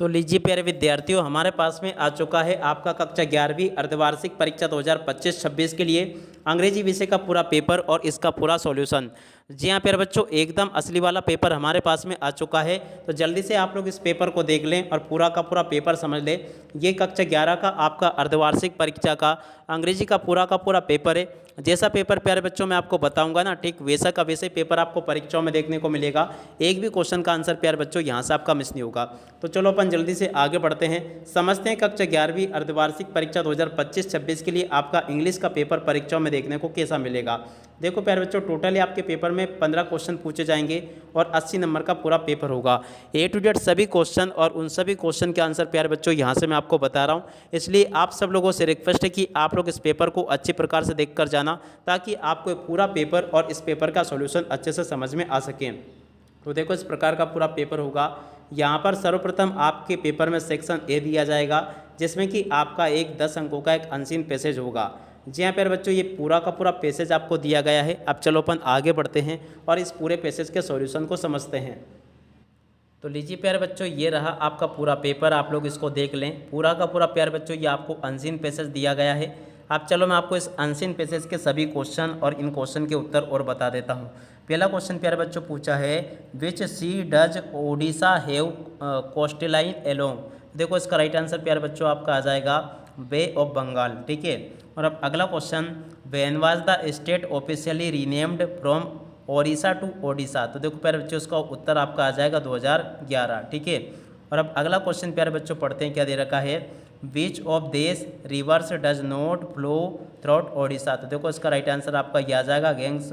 तो लीजिए प्यारे विद्यार्थियों, हमारे पास में आ चुका है आपका कक्षा 11वीं अर्धवार्षिक परीक्षा 2025-26 के लिए अंग्रेजी विषय का पूरा पेपर और इसका पूरा सॉल्यूशन। जी हाँ प्यारे बच्चों, एकदम असली वाला पेपर हमारे पास में आ चुका है। तो जल्दी से आप लोग इस पेपर को देख लें और पूरा का पूरा पेपर समझ लें। ये कक्षा 11 का आपका अर्धवार्षिक परीक्षा का अंग्रेजी का पूरा पेपर है। जैसा पेपर प्यारे बच्चों मैं आपको बताऊंगा ना, ठीक वैसा का वैसे पेपर आपको परीक्षाओं में देखने को मिलेगा। एक भी क्वेश्चन का आंसर प्यारे बच्चों यहाँ से आपका मिस नहीं होगा। तो चलो अपन जल्दी से आगे बढ़ते हैं, समझते हैं कक्षा 11वीं अर्धवार्षिक परीक्षा 2025-26 के लिए आपका इंग्लिश का पेपर परीक्षाओं में देखने को कैसा मिलेगा। देखो प्यारे बच्चों, टोटली आपके पेपर में 15 क्वेश्चन पूछे जाएंगे और 80 नंबर का पूरा पेपर होगा। ए टू जेड सभी क्वेश्चन और उन सभी क्वेश्चन के आंसर प्यारे बच्चों यहाँ से मैं आपको बता रहा हूँ। इसलिए आप सब लोगों से रिक्वेस्ट है कि आप लोग इस पेपर को अच्छी प्रकार से देख कर जाना, ताकि आपको पूरा पेपर और इस पेपर का सॉल्यूशन अच्छे से समझ में आ सके। तो देखो इस प्रकार का पूरा पेपर होगा। यहाँ पर सर्वप्रथम आपके पेपर में सेक्शन ए दिया जाएगा, जिसमें कि आपका एक 10 अंकों का एक अनसीन पैसेज होगा। जी हाँ प्यारे बच्चों, ये पूरा का पूरा पैसेज आपको दिया गया है। अब चलो अपन आगे बढ़ते हैं और इस पूरे पैसेज के सॉल्यूशन को समझते हैं। तो लीजिए प्यारे बच्चों, ये रहा आपका पूरा पेपर, आप लोग इसको देख लें। पूरा का पूरा प्यारे बच्चों ये आपको अनसीन पैसेज दिया गया है। अब चलो मैं आपको इस अनसीन पैसेज के सभी क्वेश्चन और इन क्वेश्चन के उत्तर और बता देता हूँ। पहला क्वेश्चन प्यारे बच्चों पूछा है, which sea does Odisha have coastline along. देखो इसका राइट आंसर प्यारे बच्चों आपका आ जाएगा बे ऑफ बंगाल। ठीक है। और अब अगला question, when was the state officially renamed from Odisha to Odisha. तो देखो प्यारे बच्चों इसका उत्तर आपका आ जाएगा 2011। ठीक है। और अब अगला क्वेश्चन प्यारे बच्चों पढ़ते हैं, क्या दे रखा है, which of this reverse does not flow throughout Odisha. तो देखो इसका राइट आंसर आपका ये आ जाएगा गेंग्स।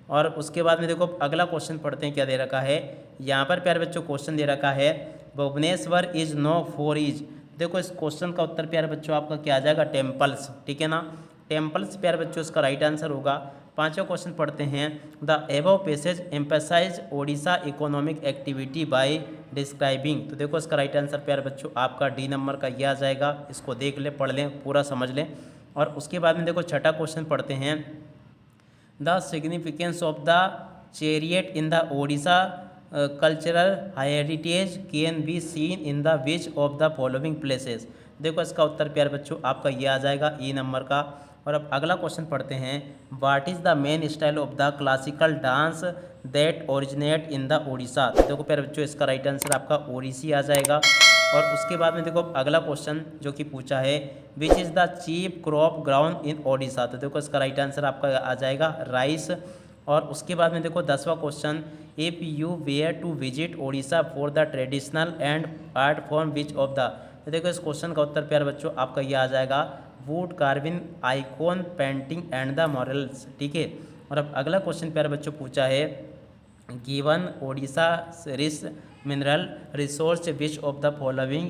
और उसके बाद में देखो अगला क्वेश्चन पढ़ते हैं, क्या दे रखा है। यहाँ पर प्यारे बच्चों क्वेश्चन दे रखा है, Bhubaneswar is known for its. देखो इस क्वेश्चन का उत्तर प्यारे बच्चों आपका क्या आ जाएगा, टेम्पल्स। ठीक है ना, टेम्पल्स प्यारे बच्चों इसका राइट आंसर होगा। पांचवा क्वेश्चन पढ़ते हैं, the above passage emphasise Odisha economic activity by describing. तो देखो इसका राइट आंसर प्यारे बच्चों आपका डी नंबर का ये आ जाएगा। इसको देख लें, पढ़ लें, पूरा समझ लें। और उसके बाद में देखो छठा क्वेश्चन पढ़ते हैं, the significance of the chariot in the Odisha cultural heritage can be seen in the which of the following places. देखो इसका उत्तर प्यारे बच्चों आपका ये आ जाएगा ई नंबर का। और अब अगला क्वेश्चन पढ़ते हैं, what is the main style of the classical dance that originate in the Odisha. देखो प्यारे बच्चों इसका राइट आंसर आपका ओडिसी आ जाएगा। और उसके बाद में देखो अगला क्वेश्चन जो कि पूछा है, which is the chief crop ground in Odisha. तो देखो इसका राइट आंसर आपका आ जाएगा राइस। और उसके बाद में देखो 10वां question, if you were to visit Odisha for the traditional and art form which of the. तो देखो इस क्वेश्चन का उत्तर प्यारे बच्चों आपका ये आ जाएगा wood carving, icon, painting and the morals. ठीक है। और अब अगला क्वेश्चन प्यारे बच्चों पूछा है, given Odisha rich mineral resource which of the following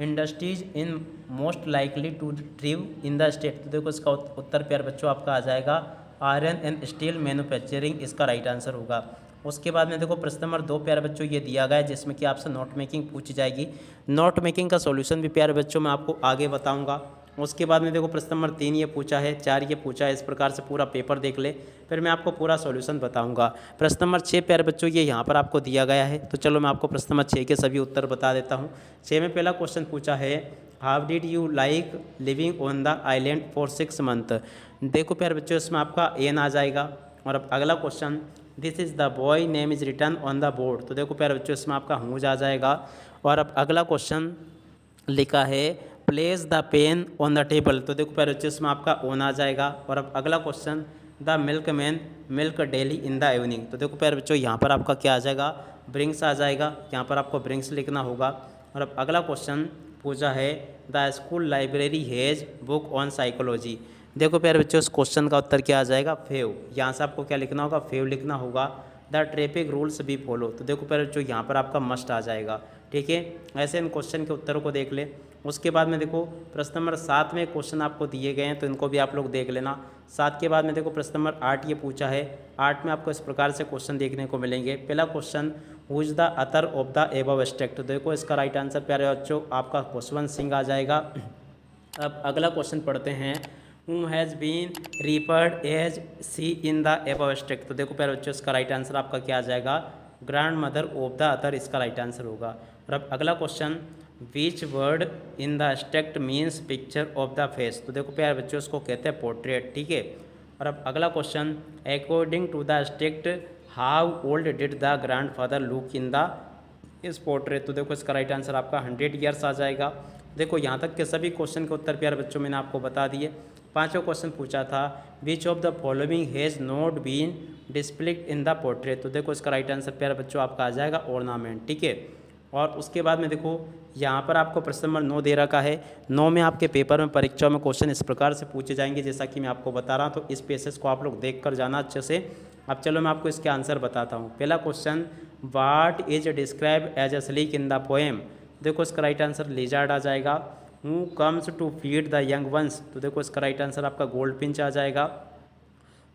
industries in most likely to thrive in the state. तो देखो इसका उत्तर प्यारे बच्चों आपका आ जाएगा आयरन एंड स्टील मैन्युफैक्चरिंग, इसका राइट आंसर होगा। उसके बाद में देखो प्रश्न नंबर 2 प्यारे बच्चों ये दिया गया है, जिसमें कि आपसे नोट मेकिंग पूछी जाएगी। नोट मेकिंग का सॉल्यूशन भी प्यारे बच्चों मैं आपको आगे बताऊंगा। उसके बाद में देखो प्रश्न नंबर 3 ये पूछा है, 4 ये पूछा है। इस प्रकार से पूरा पेपर देख ले, फिर मैं आपको पूरा सॉल्यूशन बताऊंगा। प्रश्न नंबर 6 प्यारे बच्चों ये यहाँ पर आपको दिया गया है। तो चलो मैं आपको प्रश्न नंबर 6 के सभी उत्तर बता देता हूँ। 6 में पहला क्वेश्चन पूछा है, how did you like living on the island for 6 month. देखो प्यारे बच्चों इसमें आपका एन आ जाएगा। और अब अगला question, this is the boy name is return on the board. तो देखो प्यारे बच्चों इसमें आपका हुज आ जाएगा। और अब अगला क्वेश्चन लिखा है, place the pain on the table. तो देखो प्यारे बच्चों इसमें आपका ओन आ जाएगा। और अब अगला question, the milk man milk daily in the evening. तो देखो प्यारे बच्चों यहाँ पर आपका क्या आ जाएगा, ब्रिंग्स आ जाएगा। यहाँ पर आपको ब्रिंग्स लिखना होगा। और अब अगला क्वेश्चन पूछा है, the school library has book on psychology. देखो प्यारे बच्चों इस क्वेश्चन का उत्तर क्या आ जाएगा, फेव। यहाँ से आपको क्या लिखना होगा, फेव लिखना होगा। द ट्रैफिक रूल्स भी फॉलो। तो देखो प्यारे बच्चों यहाँ पर आपका मस्ट आ जाएगा। ठीक है। ऐसे इन क्वेश्चन के उत्तरों को देख ले। उसके बाद में देखो प्रश्न नंबर 7 में क्वेश्चन आपको दिए गए हैं, तो इनको भी आप लोग देख लेना। 7 के बाद में देखो प्रश्न नंबर 8 ये पूछा है। 8 में आपको इस प्रकार से क्वेश्चन देखने को मिलेंगे। पहला question, who is the Athar of the above state. तो देखो इसका राइट आंसर प्यारे बच्चों आपका खुशवंत सिंह आ जाएगा। अब अगला क्वेश्चन पढ़ते हैं, whom has been referred as she in the above stack। तो देखो प्यारे बच्चों इसका राइट आंसर आपका क्या आ जाएगा, grandmother of the other, इसका राइट आंसर होगा। और अब अगला question, which word in the extract means picture of the face. तो देखो प्यारे बच्चों इसको कहते हैं पोर्ट्रेट, ठीक है। और अब अगला question, according to the extract how old did the grandfather look in the इस पोर्ट्रेट। तो देखो इसका राइट आंसर आपका 100 ईयर्स आ जाएगा। देखो यहाँ तक के सभी क्वेश्चन के उत्तर प्यारे बच्चों मैंने आपको बता दिए। पांचवा क्वेश्चन पूछा था which of the following has not been displayed in the portrait. तो देखो इसका राइट आंसर प्यारे बच्चों आपका आ जाएगा ऑर्नामेंट, ठीक है। और उसके बाद में देखो यहाँ पर आपको प्रश्न नंबर 9 दे रखा है। 9 में आपके पेपर में परीक्षा में क्वेश्चन इस प्रकार से पूछे जाएंगे जैसा कि मैं आपको बता रहा हूँ, तो इस पेसेज को आप लोग देख कर जाना अच्छे से। अब चलो मैं आपको इसके आंसर बताता हूँ। पहला question, what is describe as a sleek in the poem. देखो इसका राइट आंसर लिजार्ड आ जाएगा। Who comes to feed the young ones. तो देखो इसका राइट आंसर आपका गोल्ड पिंच आ जाएगा।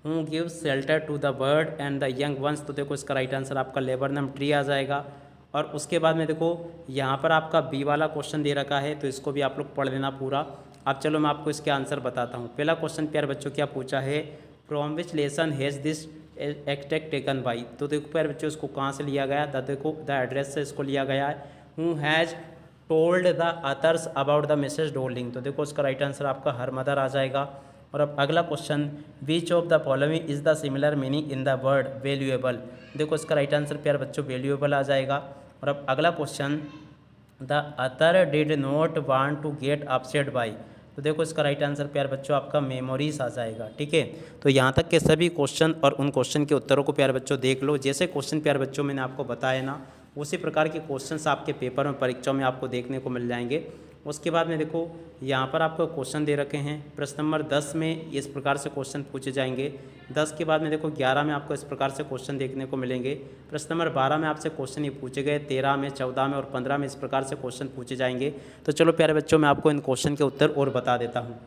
Who gives shelter to the bird and the young ones. तो देखो इसका राइट आंसर आपका लेबरनम ट्री आ जाएगा। और उसके बाद में देखो यहाँ पर आपका बी वाला क्वेश्चन दे रखा है, तो इसको भी आप लोग पढ़ लेना पूरा। अब चलो मैं आपको इसके आंसर बताता हूँ। पहला क्वेश्चन प्यारे बच्चों क्या पूछा है, from which lesson has this extract taken by. तो देखो प्यारे बच्चों इसको कहाँ से लिया गया, देखो द एड्रेस से इसको लिया गया है। Who has told the others about the Mrs Dolding. तो देखो इसका राइट आंसर आपका हर मदर आ जाएगा। और अब अगला question, which of the following is the similar meaning in the word valuable. देखो इसका राइट आंसर प्यारे बच्चों वैल्यूएबल आ जाएगा। और अब अगला question, the other did not want to get upset by. तो देखो इसका राइट आंसर प्यारे बच्चों आपका मेमोरीज आ जाएगा, ठीक है। तो यहाँ तक के सभी क्वेश्चन और उन क्वेश्चन के उत्तरों को प्यारे बच्चों देख लो। जैसे क्वेश्चन प्यारे बच्चों मैंने आपको बताया ना, उसी प्रकार के क्वेश्चंस आपके पेपर में परीक्षाओं में आपको देखने को मिल जाएंगे। उसके बाद में देखो यहाँ पर आपको क्वेश्चन दे रखे हैं। प्रश्न नंबर 10 में इस प्रकार से क्वेश्चन पूछे जाएंगे। 10 के बाद में देखो 11 में आपको इस प्रकार से क्वेश्चन देखने को मिलेंगे। प्रश्न नंबर 12 में आपसे क्वेश्चन ये पूछे गए, 13 में, 14 में और 15 में इस प्रकार से क्वेश्चन पूछे जाएंगे। तो चलो प्यारे बच्चों मैं आपको इन क्वेश्चन के उत्तर और बता देता हूँ।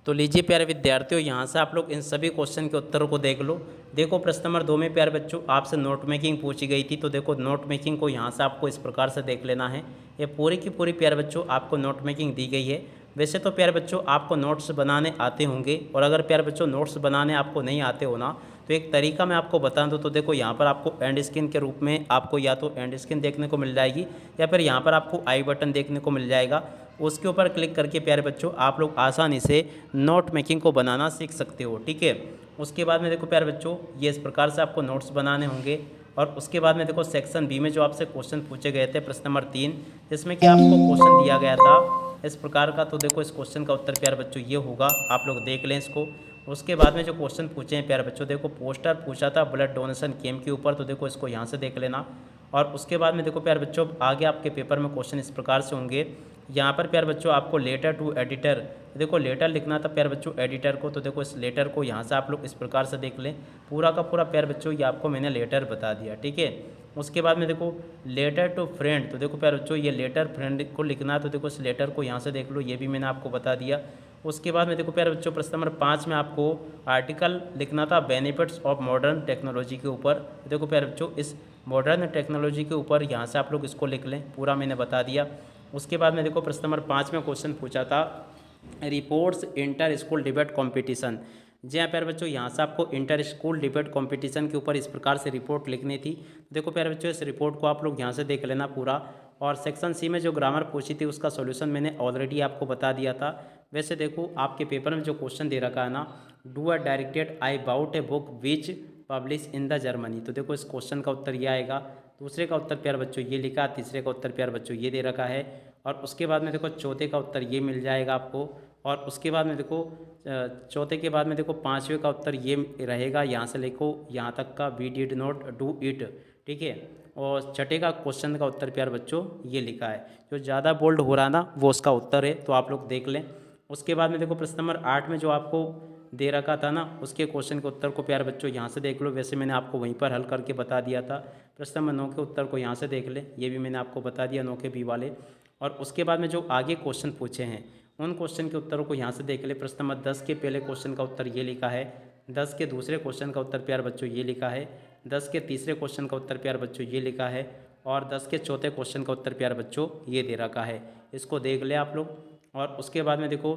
तो लीजिए प्यारे विद्यार्थियों, यहाँ से आप लोग इन सभी क्वेश्चन के उत्तरों को देख लो। देखो प्रश्न नंबर 2 में प्यारे बच्चों आपसे नोट मेकिंग पूछी गई थी। तो देखो नोट मेकिंग को यहाँ से आपको इस प्रकार से देख लेना है। ये पूरी की पूरी प्यारे बच्चों आपको नोट मेकिंग दी गई है। वैसे तो प्यारे बच्चों आपको नोट्स बनाने आते होंगे, और अगर प्यारे बच्चों नोट्स बनाने आपको नहीं आते हो ना, तो एक तरीका मैं आपको बता दूं। तो देखो यहाँ पर आपको एंड स्क्रीन के रूप में आपको या तो एंड स्क्रीन देखने को मिल जाएगी, या फिर यहाँ पर आपको आई बटन देखने को मिल जाएगा। उसके ऊपर क्लिक करके प्यारे बच्चों आप लोग आसानी से नोट मेकिंग को बनाना सीख सकते हो, ठीक है। उसके बाद में देखो प्यारे बच्चों ये इस प्रकार से आपको नोट्स बनाने होंगे। और उसके बाद में देखो सेक्शन बी में जो आपसे क्वेश्चन पूछे गए थे, प्रश्न नंबर 3, जिसमें कि आपको क्वेश्चन दिया गया था इस प्रकार का। तो देखो इस क्वेश्चन का उत्तर प्यारे बच्चों ये होगा, आप लोग देख लें इसको। उसके बाद में जो क्वेश्चन पूछे हैं प्यारे बच्चों, देखो पोस्टर पूछा था ब्लड डोनेशन कैंप के ऊपर। तो देखो इसको यहाँ से देख लेना। और उसके बाद में देखो प्यारे बच्चों आगे आपके पेपर में क्वेश्चन इस प्रकार से होंगे। यहाँ पर प्यारे बच्चों आपको लेटर टू एडिटर, देखो लेटर लिखना था प्यारे बच्चों एडिटर को। तो देखो इस लेटर को यहाँ से आप लोग इस प्रकार से देख लें। पूरा का पूरा प्यारे बच्चों ये आपको मैंने लेटर बता दिया, ठीक है। उसके बाद में देखो लेटर टू फ्रेंड। तो देखो प्यारे बच्चों ये लेटर फ्रेंड को लिखना है। तो देखो इस लेटर को यहाँ से देख लो, ये भी मैंने आपको बता दिया। उसके बाद में देखो प्यारे बच्चों प्रश्न नंबर 5 में आपको आर्टिकल लिखना था बेनिफिट्स ऑफ मॉडर्न टेक्नोलॉजी के ऊपर। देखो प्यारे बच्चों इस मॉडर्न टेक्नोलॉजी के ऊपर यहाँ से आप लोग इसको लिख लें, पूरा मैंने बता दिया। उसके बाद में देखो प्रश्न नंबर 5 में क्वेश्चन पूछा था reports inter school debate competition. जी हाँ प्यारे बच्चों यहाँ से आपको इंटर स्कूल डिबेट कॉम्पिटिशन के ऊपर इस प्रकार से रिपोर्ट लिखनी थी। देखो प्यारे बच्चों इस रिपोर्ट को आप लोग यहाँ से देख लेना पूरा। और सेक्शन सी में जो ग्रामर पूछी थी उसका सॉल्यूशन मैंने ऑलरेडी आपको बता दिया था। वैसे देखो आपके पेपर में जो क्वेश्चन दे रखा है ना, do a directed I bout a book which publish in the Germany. तो देखो इस क्वेश्चन का उत्तर ये आएगा। दूसरे का उत्तर प्यारे बच्चों ये लिखा, तीसरे का उत्तर प्यारे बच्चों ये दे रखा है। और उसके बाद में देखो चौथे का उत्तर ये मिल जाएगा आपको। और उसके बाद में देखो चौथे के बाद में देखो पाँचवें का उत्तर ये रहेगा, यहाँ से लिखो यहाँ तक का we did not do it, ठीक है। और छठे का क्वेश्चन का उत्तर प्यारे बच्चों ये लिखा है। जो ज़्यादा बोल्ड हो रहा है ना वो उसका उत्तर है, तो आप लोग देख लें। उसके बाद में देखो प्रश्न नंबर 8 में जो आपको दे रखा था ना, उसके क्वेश्चन के उत्तर को प्यारे बच्चों यहाँ से देख लो। वैसे मैंने आपको वहीं पर हल करके बता दिया था। प्रश्न नंबर 9 के उत्तर को यहाँ से देख लें, ये भी मैंने आपको बता दिया 9 के बी वाले। और उसके बाद में जो आगे क्वेश्चन पूछे हैं उन क्वेश्चन के उत्तरों को यहाँ से देख ले। प्रश्न नंबर 10 के पहले क्वेश्चन का उत्तर ये लिखा है, 10 के दूसरे क्वेश्चन का उत्तर प्यारे बच्चों ये लिखा है, 10 के तीसरे क्वेश्चन का उत्तर प्यारे बच्चों ये लिखा है, और 10 के चौथे क्वेश्चन का उत्तर प्यारे बच्चों ये दे रखा है। इसको देख ले आप लोग। और उसके बाद में देखो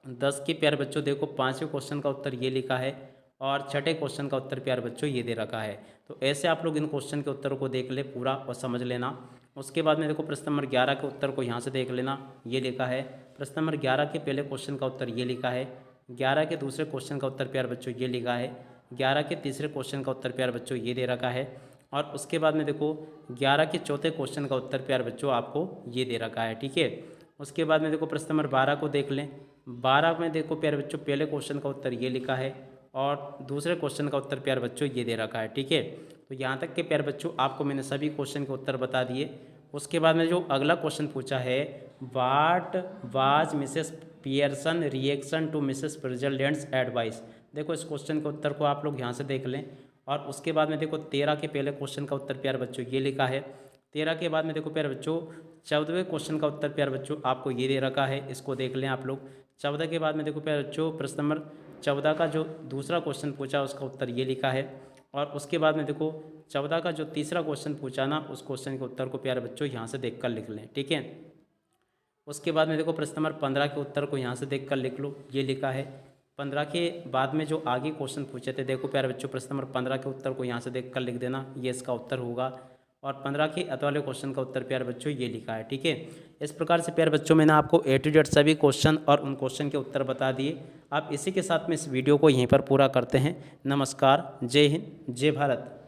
10 के प्यारे बच्चों देखो 5वें क्वेश्चन का उत्तर ये लिखा है, और छठे क्वेश्चन का उत्तर प्यारे बच्चों ये दे रखा है। तो ऐसे आप लोग इन क्वेश्चन के उत्तरों को देख ले पूरा और समझ लेना। उसके बाद में देखो प्रश्न नंबर 11 के उत्तर को यहाँ से देख लेना, ये लिखा है। प्रश्न नंबर 11 के पहले क्वेश्चन का उत्तर ये लिखा है। 11 के दूसरे क्वेश्चन का उत्तर प्यारे बच्चों ये लिखा है। 11 के तीसरे क्वेश्चन का उत्तर प्यारे बच्चों ये दे रखा है। और उसके बाद में देखो 11 के चौथे क्वेश्चन का उत्तर प्यारे बच्चों आपको ये दे रखा है, ठीक है। उसके बाद में देखो प्रश्न नंबर 12 को देख लें। 12 में देखो प्यारे बच्चों पहले क्वेश्चन का उत्तर ये लिखा है और दूसरे क्वेश्चन का उत्तर प्यारे बच्चों ये दे रखा है, ठीक है। तो यहाँ तक के प्यारे बच्चों आपको मैंने सभी क्वेश्चन के उत्तर बता दिए। उसके बाद में जो अगला क्वेश्चन पूछा है, what was Mrs Pearson reaction to Mrs president's advice. देखो इस क्वेश्चन के उत्तर को आप लोग यहाँ से देख लें। और उसके बाद में देखो 13 के पहले क्वेश्चन का उत्तर प्यारे बच्चों ये लिखा है। 13 के बाद में देखो प्यारे बच्चों 14वें क्वेश्चन का उत्तर प्यारे बच्चों आपको ये दे रखा है, इसको देख लें आप लोग। 14 के बाद में देखो प्यारे बच्चों प्रश्न नंबर 14 का जो दूसरा क्वेश्चन पूछा उसका उत्तर ये लिखा है। और उसके बाद में देखो 14 का जो तीसरा क्वेश्चन पूछा ना, उस क्वेश्चन के उत्तर को प्यारे बच्चों यहाँ से देख कर लिख लें, ठीक है। उसके बाद में देखो प्रश्न नंबर 15 के उत्तर को यहाँ से देख कर लिख लो, ये लिखा है। 15 के बाद में जो आगे क्वेश्चन पूछे थे, देखो प्यारे बच्चों प्रश्न नंबर 15 के उत्तर को यहाँ से देख कर लिख देना, ये इसका उत्तर होगा। और 15 के अत वाले क्वेश्चन का उत्तर प्यारे बच्चों ये लिखा है, ठीक है। इस प्रकार से प्यारे बच्चों मैंने आपको A to Z सभी क्वेश्चन और उन क्वेश्चन के उत्तर बता दिए। आप इसी के साथ में इस वीडियो को यहीं पर पूरा करते हैं। नमस्कार, जय हिंद, जय भारत।